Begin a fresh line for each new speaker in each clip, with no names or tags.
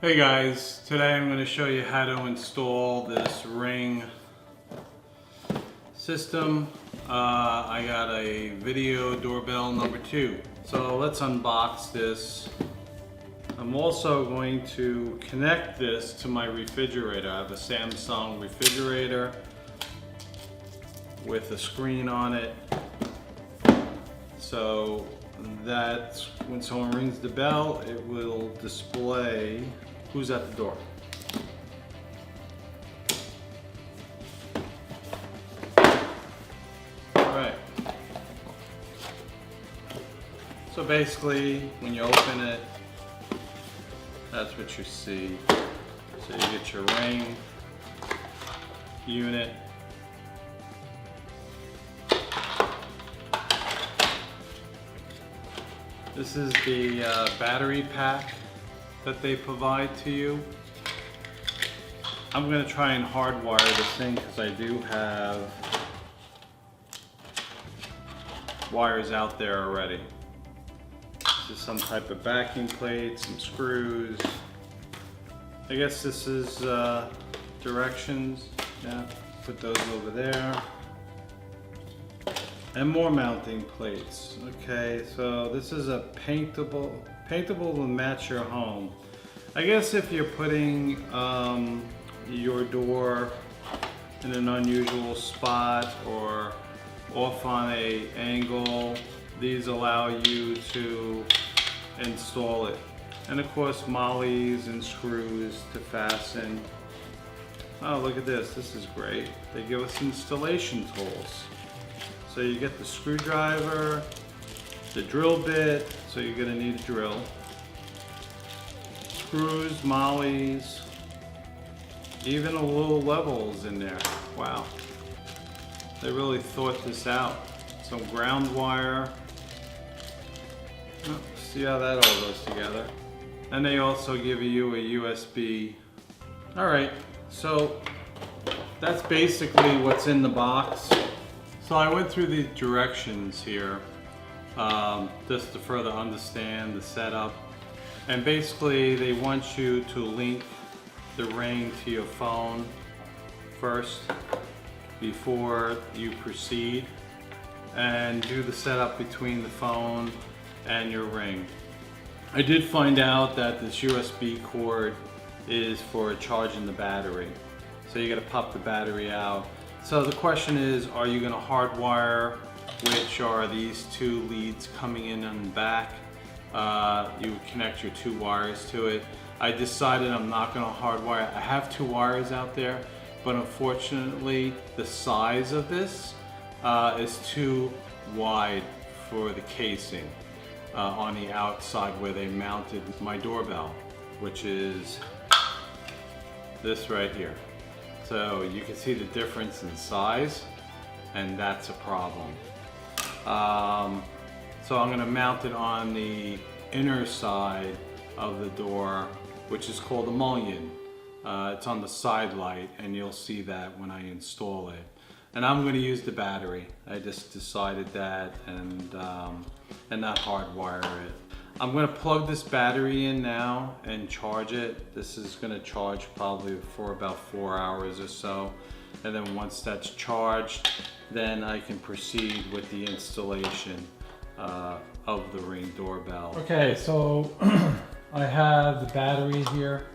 Hey guys, today I'm going to show you how to install this Ring system. I got a video doorbell number 2. So let's unbox this. I'm also going to connect this to my refrigerator. I have a Samsung refrigerator with a screen on it. So that when someone rings the bell, it will display who's at the door. Alright. So basically, when you open it, that's what you see. So you get your Ring unit. This is the battery pack that they provide to you. I'm going to try and hardwire this thing because I do have wires out there already. This is some type of backing plate, some screws. I guess this is directions. Yeah, put those over there. And more mounting plates. Okay, so this is a paintable to match your home. I guess if you're putting your door in an unusual spot or off on an angle, these allow you to install it. And of course, mollies and screws to fasten. Oh, look at this. This is great. They give us installation tools. So you get the screwdriver, the drill bit, so you're going to need a drill, screws, mollies, even a little levels in there. Wow, they really thought this out. Some ground wire. Oh, see how that all goes together. And they also give you a USB. Alright, so that's basically what's in the box. So I went through the directions here just to further understand the setup. And basically they want you to link the Ring to your phone first before you proceed and do the setup between the phone and your Ring. I did find out that this USB cord is for charging the battery. So you gotta pop the battery out. So the question is, are you going to hardwire, which are these two leads coming in on the back? You would connect your 2 wires to it. I decided I'm not going to hardwire. I have 2 wires out there, but unfortunately the size of this is too wide for the casing on the outside where they mounted my doorbell, which is this right here. So you can see the difference in size, and that's a problem. So I'm going to mount it on the inner side of the door, which is called a mullion. It's on the side light, and you'll see that when I install it. And I'm going to use the battery. I just decided that, and not hardwire it. I'm going to plug this battery in now and charge it. This is going to charge probably for about 4 hours or so. And then once that's charged, then I can proceed with the installation of the Ring doorbell. Okay, so I have the battery here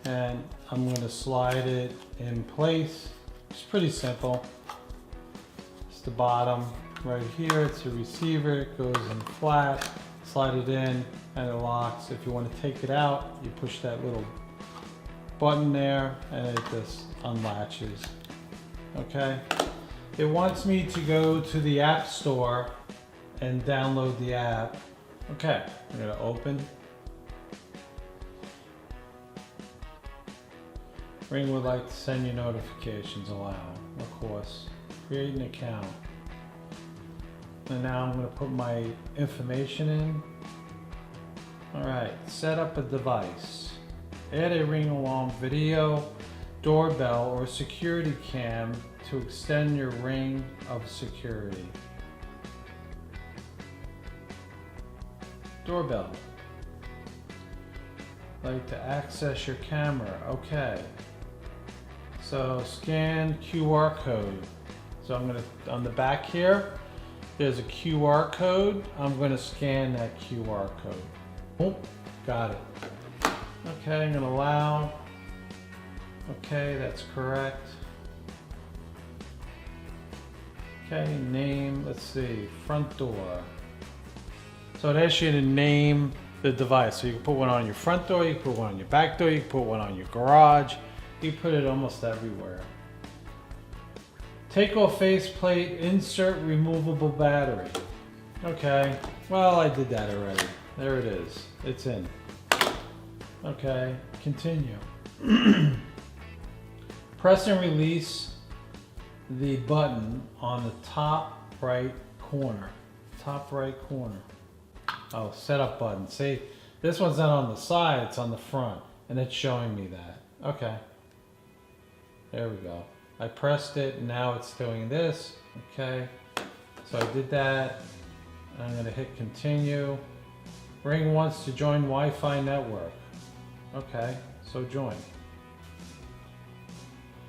and I'm going to slide it in place. It's pretty simple. It's the bottom right here. It's a receiver. It goes in flat. Slide it in and it locks. If you want to take it out, you push that little button there and it just unlatches. Okay. It wants me to go to the App Store and download the app. Okay, I'm going to open. Ring would like to send you notifications. Allow. Of course. Create an account. And now I'm going to put my information in. Alright, set up a device. Add a Ring alarm video, doorbell, or security cam to extend your ring of security. Doorbell. like to access your camera. Okay. So scan QR code. So I'm gonna, on the back here, there's a QR code. I'm gonna scan that QR code. Oh, got it. Okay, I'm gonna allow. Okay, that's correct. Okay, name, let's see, front door. So it asks you to name the device. So you can put one on your front door, you can put one on your back door, you can put one on your garage. You put it almost everywhere. Take off faceplate, insert removable battery. Okay, well I did that already. There it is, it's in. Okay, continue. Press and release the button on the top right corner. Top right corner. Oh, setup button. See, this one's not on the side, it's on the front, and it's showing me that. Okay. There we go. I pressed it, and now it's doing this. Okay. So I did that. I'm going to hit continue. Ring wants to join Wi-Fi network. Okay, so join.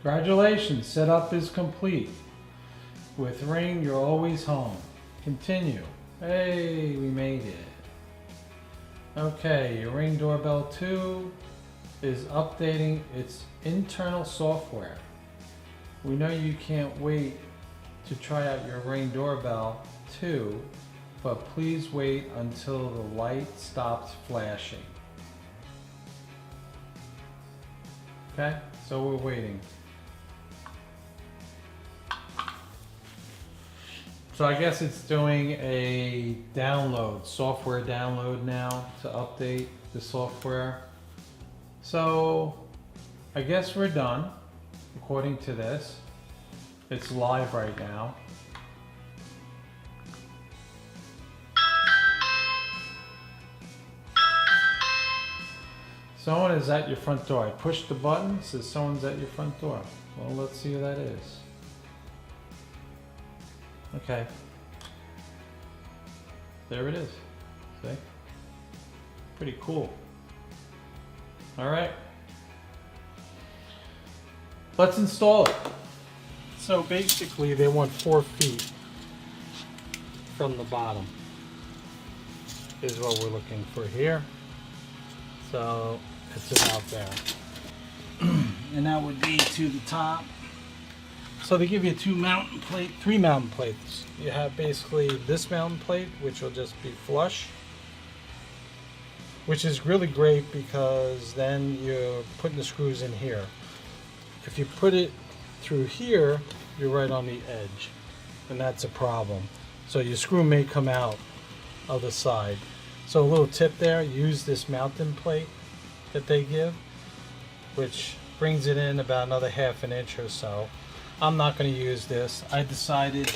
Congratulations, setup is complete. With Ring, you're always home. Continue. Hey, we made it. Okay, your Ring Doorbell 2 is updating its internal software. We know you can't wait to try out your Ring Doorbell 2, but please wait until the light stops flashing. Okay, so we're waiting. So I guess it's doing a download, software download now to update the software. So I guess we're done, according to this. It's live right now. Someone is at your front door. I pushed the button, it says someone's at your front door. Well, let's see who that is. Okay. There it is. See? Pretty cool. All right. Let's install it. So basically they want 4 feet from the bottom is what we're looking for here. So it's about there. And that would be to the top. So they give you 3 mountain plates. You have basically this mountain plate, which will just be flush, which is really great because then you're putting the screws in here. If you put it through here, you're right on the edge, and that's a problem. So your screw may come out of the side. So a little tip there, use this mountain plate that they give, which brings it in about another ½ an inch or so. I'm not going to use this. I decided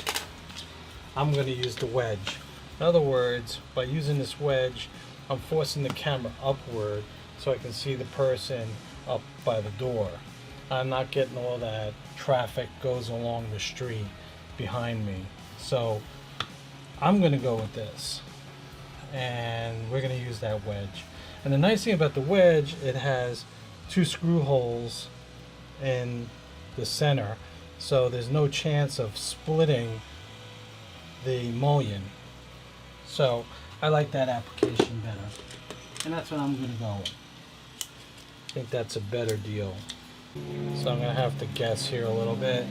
I'm going to use the wedge. In other words, by using this wedge, I'm forcing the camera upward so I can see the person up by the door. I'm not getting all that traffic goes along the street behind me. So I'm going to go with this. And we're going to use that wedge. And the nice thing about the wedge, it has 2 screw holes in the center. So there's no chance of splitting the mullion. So I like that application better. And that's what I'm going to go with. I think that's a better deal. So I'm going to have to guess here a little bit.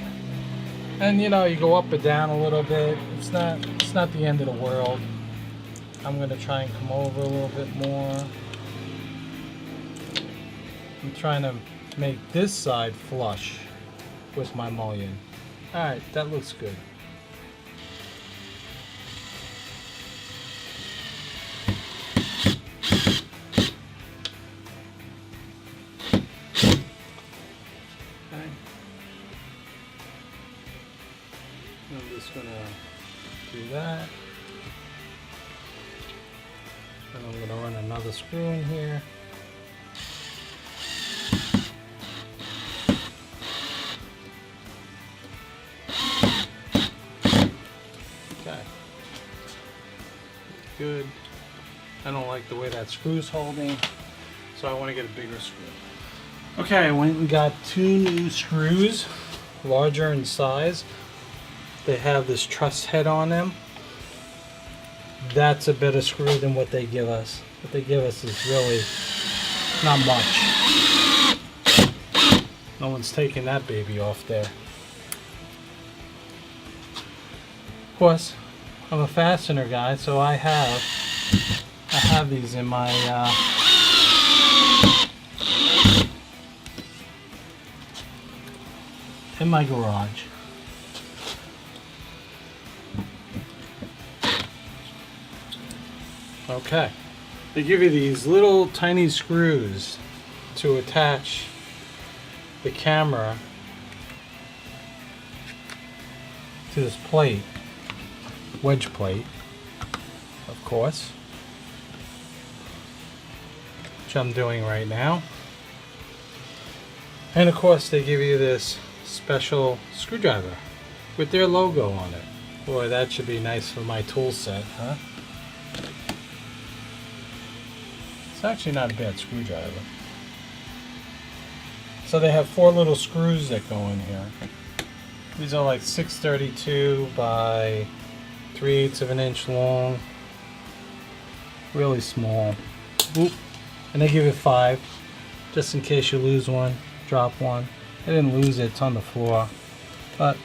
And you know, you go up and down a little bit. It's not the end of the world. I'm going to try and come over a little bit more. I'm trying to make this side flush with my mullion. Alright, that looks good. Okay. I'm just going to do that. And I'm going to run another screw in here. Okay. Good. I don't like the way that screw's holding. so I want to get a bigger screw. Okay, I went and got 2 new screws, larger in size. They have this truss head on them. That's a better screw than what they give us. What they give us is really not much. No one's taking that baby off there. Of course, I'm a fastener guy, so I have these in my garage. Okay. They give you these little tiny screws to attach the camera to this plate, wedge plate, of course, which I'm doing right now. And of course they give you this special screwdriver with their logo on it. Boy, that should be nice for my tool set, huh? It's actually not a bad screwdriver. So they have 4 little screws that go in here. These are like 632 by 3/8 of an inch long. Really small. Oop. And they give you 5, just in case you lose one, drop one. I didn't lose it, it's on the floor. But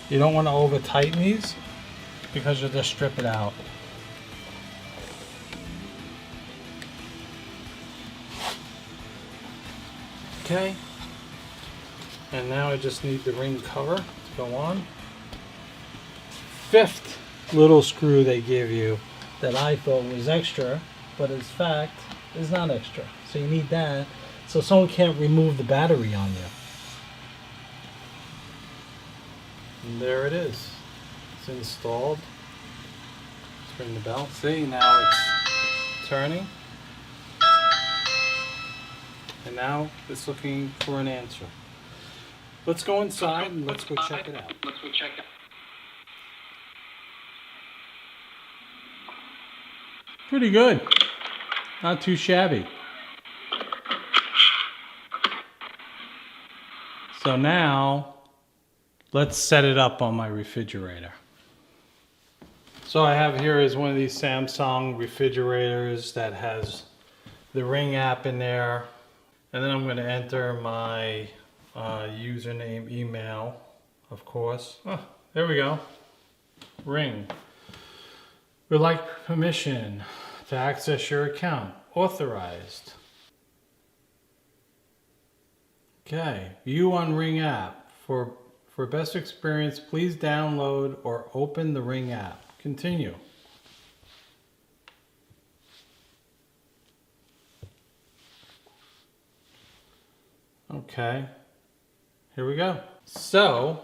you don't want to over tighten these because you'll just strip it out. Okay, and now I just need the ring cover to go on. 5th little screw they give you that I thought was extra, but in fact is not extra. So you need that so someone can't remove the battery on you. And there it is. It's installed. Let's ring the bell. See, now it's turning. And now it's looking for an answer. Let's go inside and let's go check it out. Pretty good. Not too shabby. So now let's set it up on my refrigerator. So I have here is one of these Samsung refrigerators that has the Ring app in there. And then I'm going to enter my username, email, of course. Oh, there we go. Ring. Would like permission to access your account. Authorized. Okay. View on Ring app. For best experience, please download or open the Ring app. Continue. Okay, here we go. So,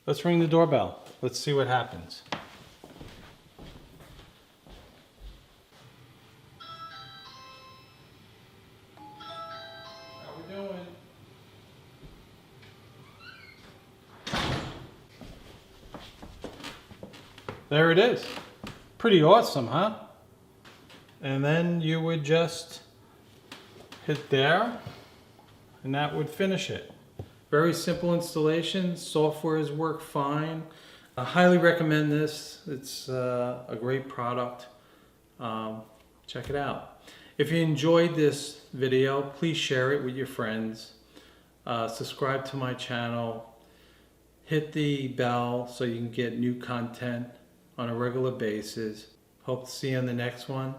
let's ring the doorbell. Let's see what happens. How we doing? There it is. Pretty awesome, huh? And then you would just hit there, and that would finish it. Very simple installation. Softwares work fine. I highly recommend this. It's a great product. Check it out. If you enjoyed this video, please share it with your friends. Subscribe to my channel. Hit the bell so you can get new content on a regular basis. Hope to see you on the next one.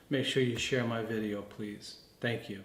Make sure you share my video, please. Thank you.